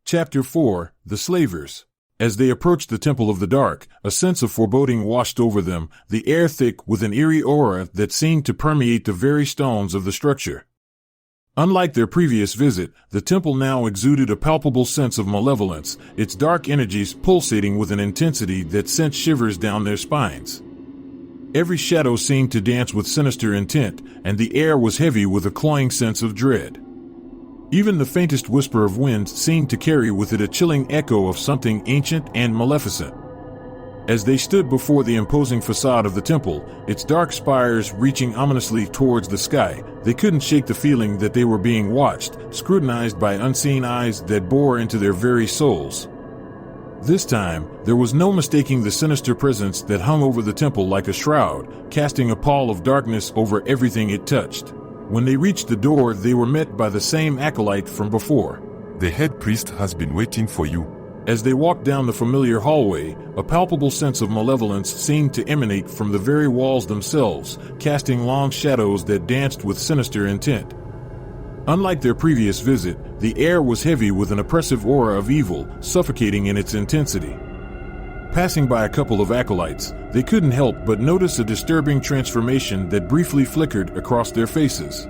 Chapter 4, The Slavers. As they approached the Temple of the Dark, a sense of foreboding washed over them, the air thick with an eerie aura that seemed to permeate the very stones of the structure. Unlike their previous visit, the temple now exuded a palpable sense of malevolence, its dark energies pulsating with an intensity that sent shivers down their spines. Every shadow seemed to dance with sinister intent, and the air was heavy with a cloying sense of dread. Even the faintest whisper of wind seemed to carry with it a chilling echo of something ancient and maleficent. As they stood before the imposing facade of the temple, its dark spires reaching ominously towards the sky, they couldn't shake the feeling that they were being watched, scrutinized by unseen eyes that bore into their very souls. This time, there was no mistaking the sinister presence that hung over the temple like a shroud, casting a pall of darkness over everything it touched. When they reached the door, they were met by the same acolyte from before. The head priest has been waiting for you. As they walked down the familiar hallway, a palpable sense of malevolence seemed to emanate from the very walls themselves, casting long shadows that danced with sinister intent. Unlike their previous visit, the air was heavy with an oppressive aura of evil, suffocating in its intensity. Passing by a couple of acolytes, they couldn't help but notice a disturbing transformation that briefly flickered across their faces.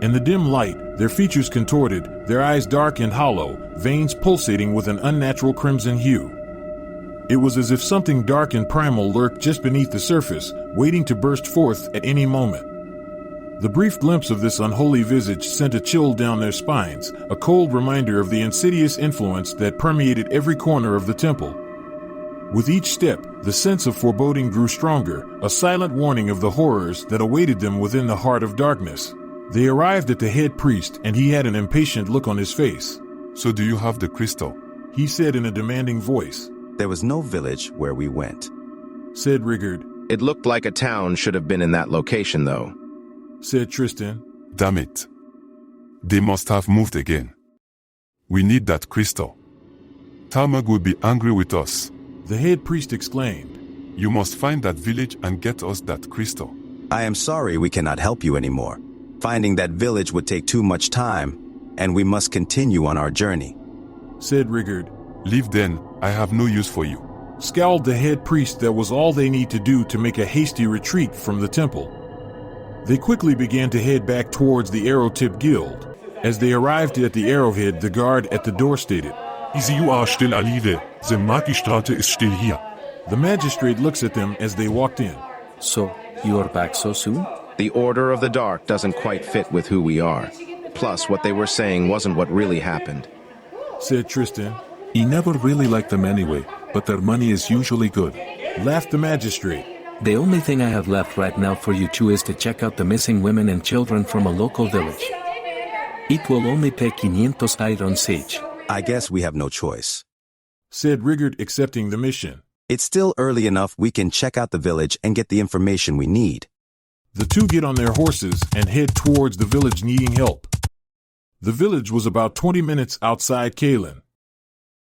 In the dim light, their features contorted, their eyes dark and hollow, veins pulsating with an unnatural crimson hue. It was as if something dark and primal lurked just beneath the surface, waiting to burst forth at any moment. The brief glimpse of this unholy visage sent a chill down their spines, a cold reminder of the insidious influence that permeated every corner of the temple. With each step, the sense of foreboding grew stronger, a silent warning of the horrors that awaited them within the heart of darkness. They arrived at the head priest, and he had an impatient look on his face. So do you have the crystal? He said in a demanding voice. There was no village where we went, said Rigard. It looked like a town should have been in that location, though, said Tristan. Damn it. They must have moved again. We need that crystal. Tarmag will be angry with us. The head priest exclaimed. You must find that village and get us that crystal. I am sorry we cannot help you anymore. Finding that village would take too much time, and we must continue on our journey, said Rigard. Leave then, I have no use for you. Scowled the head priest. That was all they need to do to make a hasty retreat from the temple. They quickly began to head back towards the Arrow-Tip Guild. As they arrived at the arrowhead, the guard at the door stated, You are still alive. The Magistrate is still here. The magistrate looks at them as they walked in. So, you are back so soon? The Order of the Dark doesn't quite fit with who we are. Plus, what they were saying wasn't what really happened, said Tristan. He never really liked them anyway, but their money is usually good, laughed the magistrate. The only thing I have left right now for you two is to check out the missing women and children from a local village. It will only pay 500 iron sage. I guess we have no choice, said Rigard, accepting the mission. It's still early enough. We can check out the village and get the information we need. The two get on their horses and head towards the village needing help. The village was about 20 minutes outside Kalen.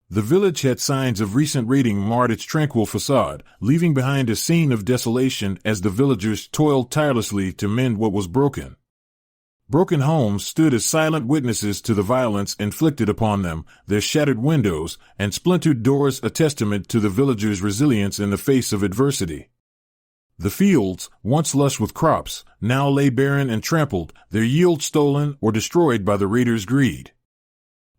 The village had signs of recent raiding marred its tranquil facade, leaving behind a scene of desolation as the villagers toiled tirelessly to mend what was broken. Broken homes stood as silent witnesses to the violence inflicted upon them, their shattered windows and splintered doors a testament to the villagers' resilience in the face of adversity. The fields, once lush with crops, now lay barren and trampled, their yield stolen or destroyed by the raiders' greed.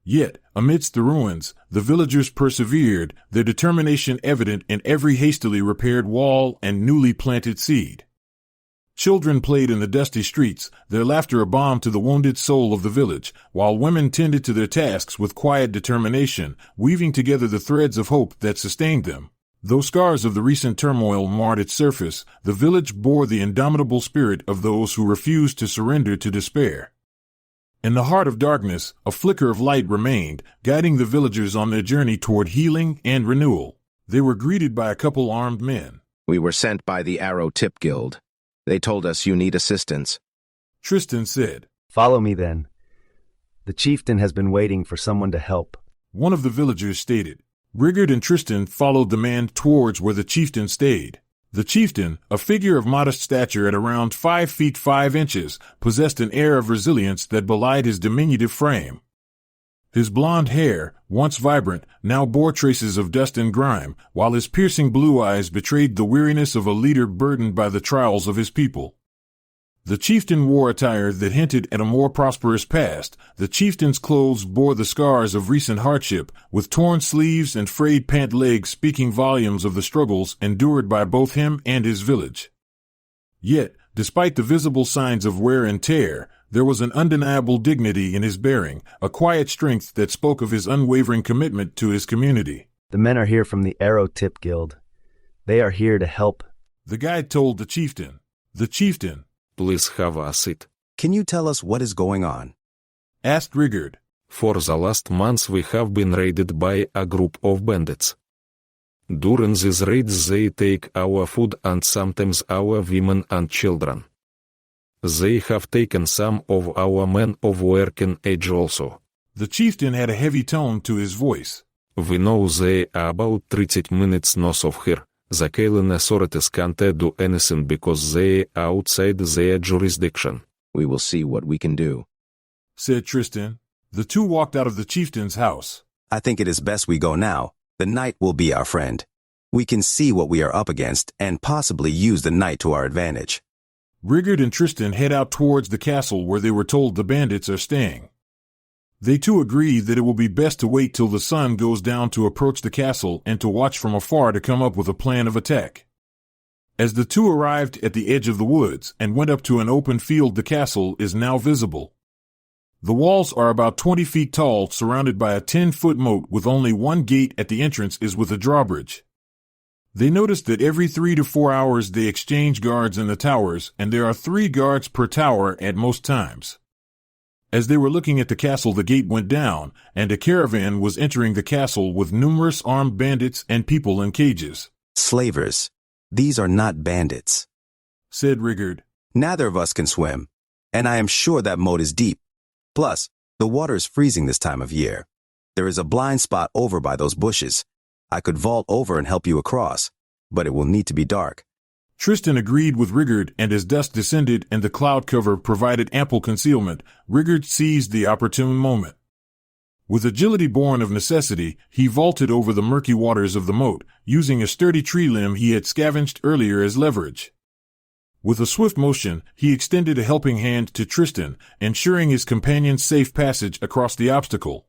Yet, amidst the ruins, the villagers persevered, their determination evident in every hastily repaired wall and newly planted seed. Children played in the dusty streets, their laughter a balm to the wounded soul of the village, while women tended to their tasks with quiet determination, weaving together the threads of hope that sustained them. Though scars of the recent turmoil marred its surface, the village bore the indomitable spirit of those who refused to surrender to despair. In the heart of darkness, a flicker of light remained, guiding the villagers on their journey toward healing and renewal. They were greeted by a couple armed men. We were sent by the Arrow-Tip Guild. They told us you need assistance, Tristan said. Follow me then. The chieftain has been waiting for someone to help, one of the villagers stated. Rigard and Tristan followed the man towards where the chieftain stayed. The chieftain, a figure of modest stature at around 5 feet 5 inches, possessed an air of resilience that belied his diminutive frame. His blonde hair, once vibrant, now bore traces of dust and grime, while his piercing blue eyes betrayed the weariness of a leader burdened by the trials of his people. The chieftain wore attire that hinted at a more prosperous past. The chieftain's clothes bore the scars of recent hardship, with torn sleeves and frayed pant legs speaking volumes of the struggles endured by both him and his village. Yet, despite the visible signs of wear and tear, there was an undeniable dignity in his bearing, a quiet strength that spoke of his unwavering commitment to his community. The men are here from the Arrow Tip Guild. They are here to help. The guide told the chieftain. The chieftain, Please have a seat. Can you tell us what is going on? asked Rigard. For the last months we have been raided by a group of bandits. During these raids they take our food and sometimes our women and children. They have taken some of our men of working age also. The chieftain had a heavy tone to his voice. We know they are about 30 minutes north of here. The Kalen authorities can't do anything because they are outside their jurisdiction. We will see what we can do, said Tristan. The two walked out of the chieftain's house. I think it is best we go now. The night will be our friend. We can see what we are up against and possibly use the night to our advantage. Rigard and Tristan head out towards the castle where they were told the bandits are staying. They too agree that it will be best to wait till the sun goes down to approach the castle and to watch from afar to come up with a plan of attack. As the two arrived at the edge of the woods and went up to an open field, the castle is now visible. The walls are about 20 feet tall, surrounded by a 10-foot moat with only one gate at the entrance is with a drawbridge. They noticed that every 3 to 4 hours they exchange guards in the towers, and there are 3 guards per tower at most times. As they were looking at the castle, the gate went down, and a caravan was entering the castle with numerous armed bandits and people in cages. Slavers. These are not bandits, said Rigard. Neither of us can swim, and I am sure that moat is deep. Plus, the water is freezing this time of year. There is a blind spot over by those bushes. I could vault over and help you across, but it will need to be dark. Tristan agreed with Rigard, and as dusk descended and the cloud cover provided ample concealment, Rigard seized the opportune moment. With agility born of necessity, he vaulted over the murky waters of the moat, using a sturdy tree limb he had scavenged earlier as leverage. With a swift motion, he extended a helping hand to Tristan, ensuring his companion's safe passage across the obstacle.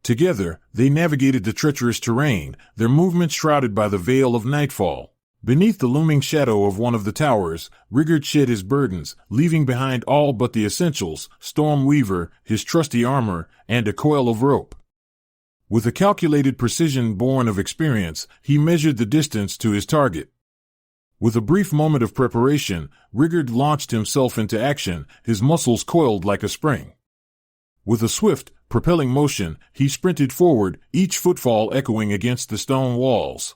Together, they navigated the treacherous terrain, their movements shrouded by the veil of nightfall. Beneath the looming shadow of one of the towers, Rigard shed his burdens, leaving behind all but the essentials, Stormweaver, his trusty armor, and a coil of rope. With a calculated precision born of experience, he measured the distance to his target. With a brief moment of preparation, Rigard launched himself into action, his muscles coiled like a spring. With a swift, propelling motion, he sprinted forward, each footfall echoing against the stone walls.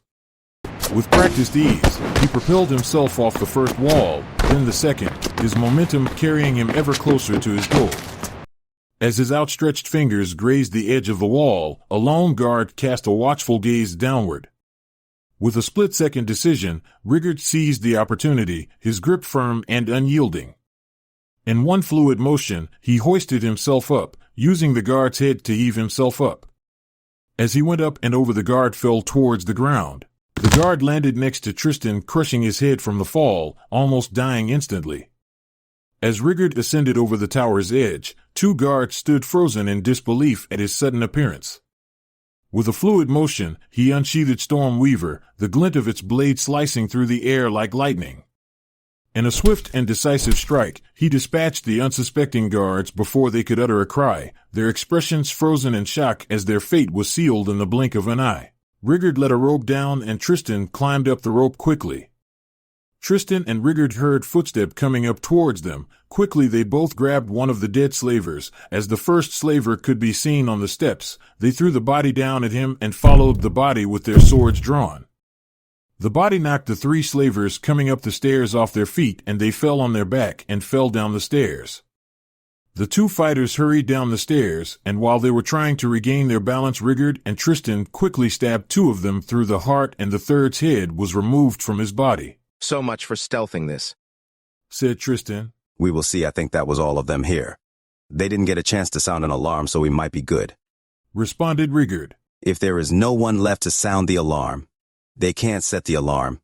With practiced ease, he propelled himself off the first wall, then the second, his momentum carrying him ever closer to his goal. As his outstretched fingers grazed the edge of the wall, a lone guard cast a watchful gaze downward. With a split-second decision, Rigard seized the opportunity, his grip firm and unyielding. In one fluid motion, he hoisted himself up, using the guard's head to heave himself up. As he went up and over, the guard fell towards the ground. The guard landed next to Tristan, crushing his head from the fall, almost dying instantly. As Rigard ascended over the tower's edge, 2 guards stood frozen in disbelief at his sudden appearance. With a fluid motion, he unsheathed Stormweaver, the glint of its blade slicing through the air like lightning. In a swift and decisive strike, he dispatched the unsuspecting guards before they could utter a cry, their expressions frozen in shock as their fate was sealed in the blink of an eye. Rigard let a rope down and Tristan climbed up the rope quickly. Tristan and Rigard heard footsteps coming up towards them. Quickly they both grabbed one of the dead slavers. As the first slaver could be seen on the steps, they threw the body down at him and followed the body with their swords drawn. The body knocked the 3 slavers coming up the stairs off their feet, and they fell on their back and fell down the stairs. The 2 fighters hurried down the stairs, and while they were trying to regain their balance, Rigard and Tristan quickly stabbed 2 of them through the heart, and the third's head was removed from his body. So much for stealthing this, said Tristan. We will see. I think that was all of them here. They didn't get a chance to sound an alarm, so we might be good. responded Rigard. If there is no one left to sound the alarm, they can't set the alarm.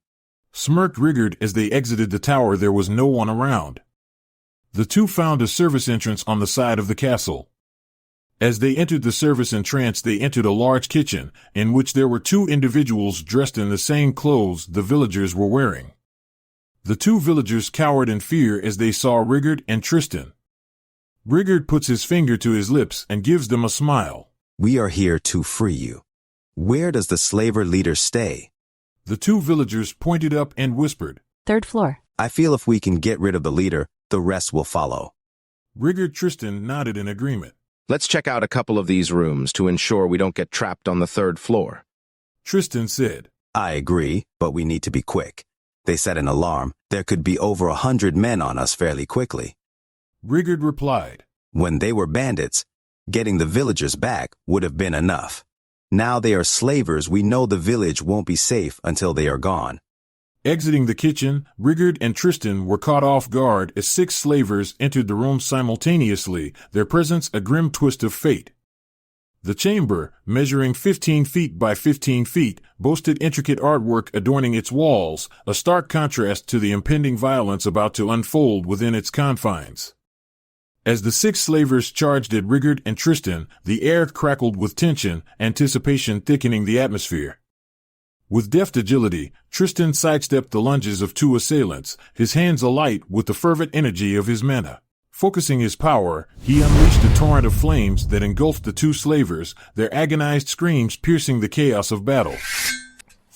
Smirked Rigard as they exited the tower. There was no one around. The two found a service entrance on the side of the castle. As they entered the service entrance, they entered a large kitchen, in which there were two individuals dressed in the same clothes the villagers were wearing. The two villagers cowered in fear as they saw Rigard and Tristan. Rigard puts his finger to his lips and gives them a smile. We are here to free you. Where does the slaver leader stay? The two villagers pointed up and whispered. 3rd floor. I feel if we can get rid of the leader, the rest will follow. Rigard Tristan nodded in agreement. Let's check out a couple of these rooms to ensure we don't get trapped on the 3rd floor. Tristan said. I agree, but we need to be quick. They set an alarm. There could be over 100 men on us fairly quickly. Rigard replied. When they were bandits, getting the villagers back would have been enough. Now they are slavers. We know the village won't be safe until they are gone. Exiting the kitchen, Rigard and Tristan were caught off guard as 6 slavers entered the room simultaneously, their presence a grim twist of fate. The chamber, measuring 15 feet by 15 feet, boasted intricate artwork adorning its walls, a stark contrast to the impending violence about to unfold within its confines. As the 6 slavers charged at Rigard and Tristan, the air crackled with tension, anticipation thickening the atmosphere. With deft agility, Tristan sidestepped the lunges of 2 assailants, his hands alight with the fervent energy of his mana. Focusing his power, he unleashed a torrent of flames that engulfed the 2 slavers, their agonized screams piercing the chaos of battle.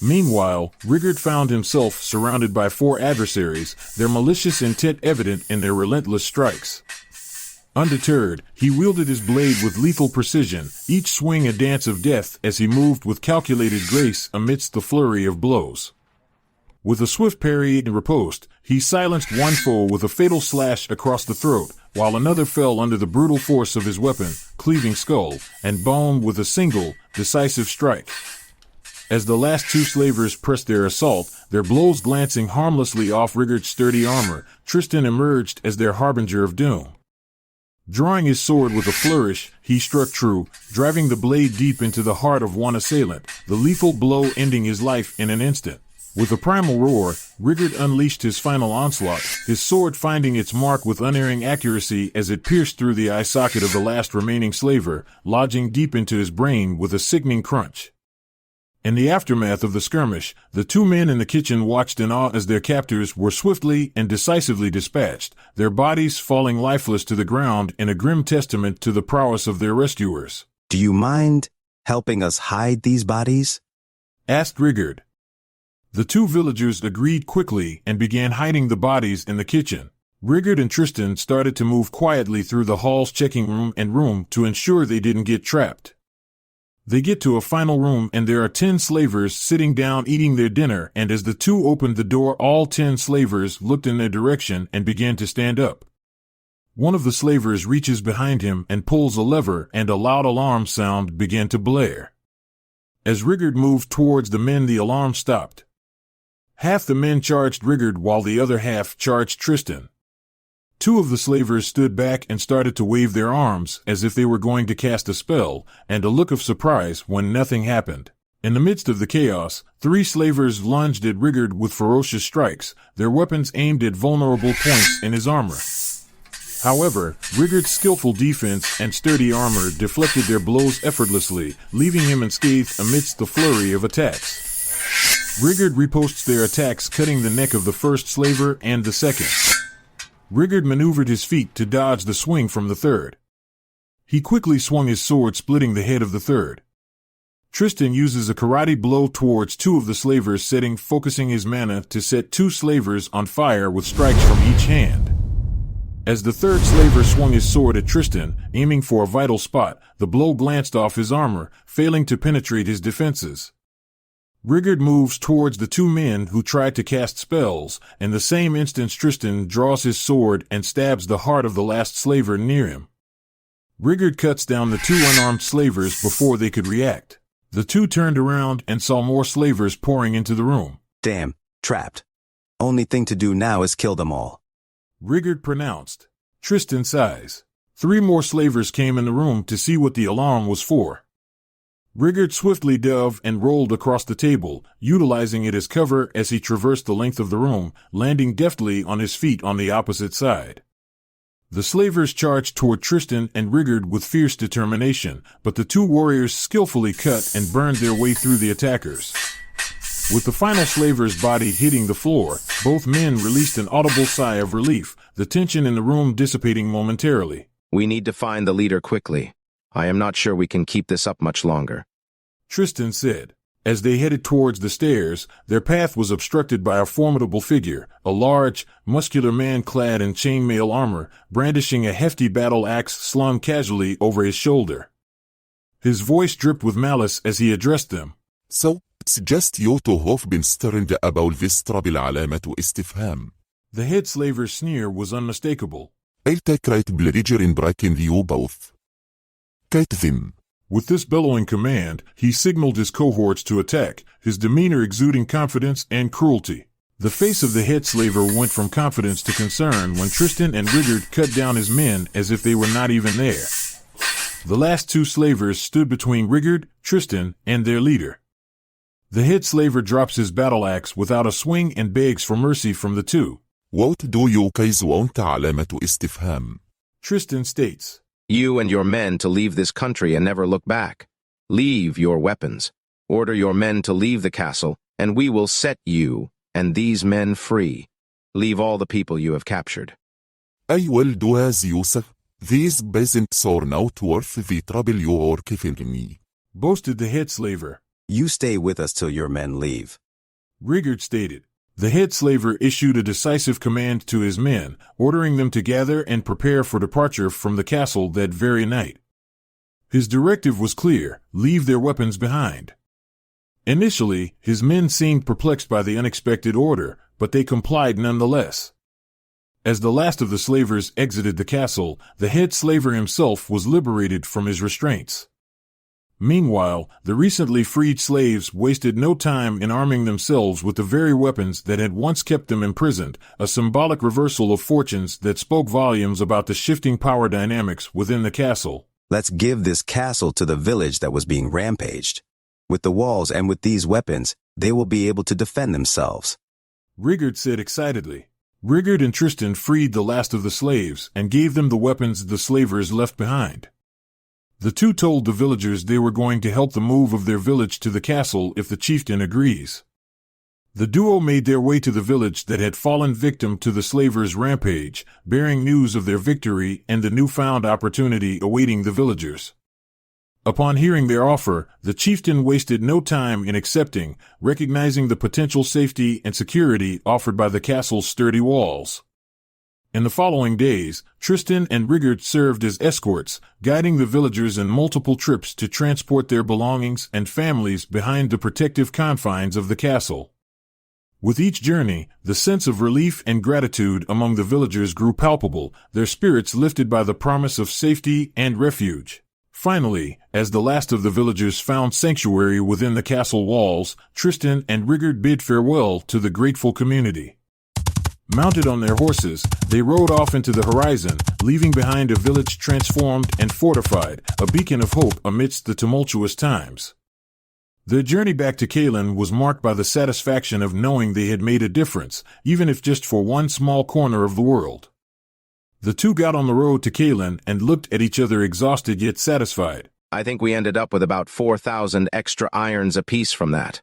Meanwhile, Rigard found himself surrounded by 4 adversaries, their malicious intent evident in their relentless strikes. Undeterred, he wielded his blade with lethal precision, each swing a dance of death as he moved with calculated grace amidst the flurry of blows. With a swift parry and riposte, he silenced one foe with a fatal slash across the throat, while another fell under the brutal force of his weapon, cleaving skull and bone with a single, decisive strike. As the last 2 slavers pressed their assault, their blows glancing harmlessly off Rigard's sturdy armor, Tristan emerged as their harbinger of doom. Drawing his sword with a flourish, he struck true, driving the blade deep into the heart of one assailant, the lethal blow ending his life in an instant. With a primal roar, Rigard unleashed his final onslaught, his sword finding its mark with unerring accuracy as it pierced through the eye socket of the last remaining slaver, lodging deep into his brain with a sickening crunch. In the aftermath of the skirmish, the 2 men in the kitchen watched in awe as their captors were swiftly and decisively dispatched, their bodies falling lifeless to the ground in a grim testament to the prowess of their rescuers. Do you mind helping us hide these bodies? Asked Rigard. The 2 villagers agreed quickly and began hiding the bodies in the kitchen. Rigard and Tristan started to move quietly through the halls, checking room and room to ensure they didn't get trapped. They get to a final room and there are 10 slavers sitting down eating their dinner, and as the 2 opened the door, all 10 slavers looked in their direction and began to stand up. One of the slavers reaches behind him and pulls a lever, and a loud alarm sound began to blare. As Rigard moved towards the men, the alarm stopped. Half the men charged Rigard while the other half charged Tristan. 2 of the slavers stood back and started to wave their arms as if they were going to cast a spell, and a look of surprise when nothing happened. In the midst of the chaos, 3 slavers lunged at Rigard with ferocious strikes, their weapons aimed at vulnerable points in his armor. However, Rigard's skillful defense and sturdy armor deflected their blows effortlessly, leaving him unscathed amidst the flurry of attacks. Rigard riposts their attacks, cutting the neck of the first slaver and the second. Rigard maneuvered his feet to dodge the swing from the third. He quickly swung his sword, splitting the head of the third. Tristan uses a karate blow towards 2 of the slavers, focusing his mana to set 2 slavers on fire with strikes from each hand. As the third slaver swung his sword at Tristan, aiming for a vital spot, the blow glanced off his armor, failing to penetrate his defenses. Rigard moves towards the 2 men who tried to cast spells. In the same instant, Tristan draws his sword and stabs the heart of the last slaver near him. Rigard cuts down the 2 unarmed slavers before they could react. The 2 turned around and saw more slavers pouring into the room. Damn, trapped. Only thing to do now is kill them all. Rigard pronounced. Tristan sighs. 3 more slavers came in the room to see what the alarm was for. Rigard swiftly dove and rolled across the table, utilizing it as cover as he traversed the length of the room, landing deftly on his feet on the opposite side. The slavers charged toward Tristan and Rigard with fierce determination, but the two warriors skillfully cut and burned their way through the attackers. With the final slaver's body hitting the floor, both men released an audible sigh of relief, the tension in the room dissipating momentarily. We need to find the leader quickly. I am not sure we can keep this up much longer, Tristan said. As they headed towards the stairs, their path was obstructed by a formidable figure, a large, muscular man clad in chainmail armor, brandishing a hefty battle axe slung casually over his shoulder. His voice dripped with malice as he addressed them. So, it's just you two who've been stirring about this trouble علامة استفهام. The head slaver's sneer was unmistakable. I'll take great pleasure in breaking you both. Kite them. With this bellowing command, he signaled his cohorts to attack, his demeanor exuding confidence and cruelty. The face of the head slaver went from confidence to concern when Tristan and Rigard cut down his men as if they were not even there. The last two slavers stood between Rigard, Tristan, and their leader. The head slaver drops his battle axe without a swing and begs for mercy from the two. What do you guys want علامة استفهام? Tristan states, You and your men to leave this country and never look back. Leave your weapons. Order your men to leave the castle, and we will set you and these men free. Leave all the people you have captured. I will do as you say. These peasants are not worth the trouble you are giving me, boasted the head slaver. You stay with us till your men leave. Rigard stated. The head slaver issued a decisive command to his men, ordering them to gather and prepare for departure from the castle that very night. His directive was clear: leave their weapons behind. Initially, his men seemed perplexed by the unexpected order, but they complied nonetheless. As the last of the slavers exited the castle, the head slaver himself was liberated from his restraints. Meanwhile, the recently freed slaves wasted no time in arming themselves with the very weapons that had once kept them imprisoned, a symbolic reversal of fortunes that spoke volumes about the shifting power dynamics within the castle. Let's give this castle to the village that was being rampaged. With the walls and with these weapons, they will be able to defend themselves, Rigard said excitedly. Rigard and Tristan freed the last of the slaves and gave them the weapons the slavers left behind. The two told the villagers they were going to help the move of their village to the castle if the chieftain agrees. The duo made their way to the village that had fallen victim to the slavers' rampage, bearing news of their victory and the newfound opportunity awaiting the villagers. Upon hearing their offer, the chieftain wasted no time in accepting, recognizing the potential safety and security offered by the castle's sturdy walls. In the following days, Tristan and Rigard served as escorts, guiding the villagers in multiple trips to transport their belongings and families behind the protective confines of the castle. With each journey, the sense of relief and gratitude among the villagers grew palpable, their spirits lifted by the promise of safety and refuge. Finally, as the last of the villagers found sanctuary within the castle walls, Tristan and Rigard bid farewell to the grateful community. Mounted on their horses, they rode off into the horizon, leaving behind a village transformed and fortified, a beacon of hope amidst the tumultuous times. Their journey back to Kalen was marked by the satisfaction of knowing they had made a difference, even if just for one small corner of the world. The two got on the road to Kalen and looked at each other exhausted yet satisfied. I think we ended up with about 4,000 extra irons apiece from that,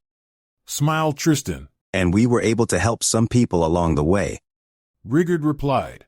smiled Tristan. and we were able to help some people along the way, Rigard replied.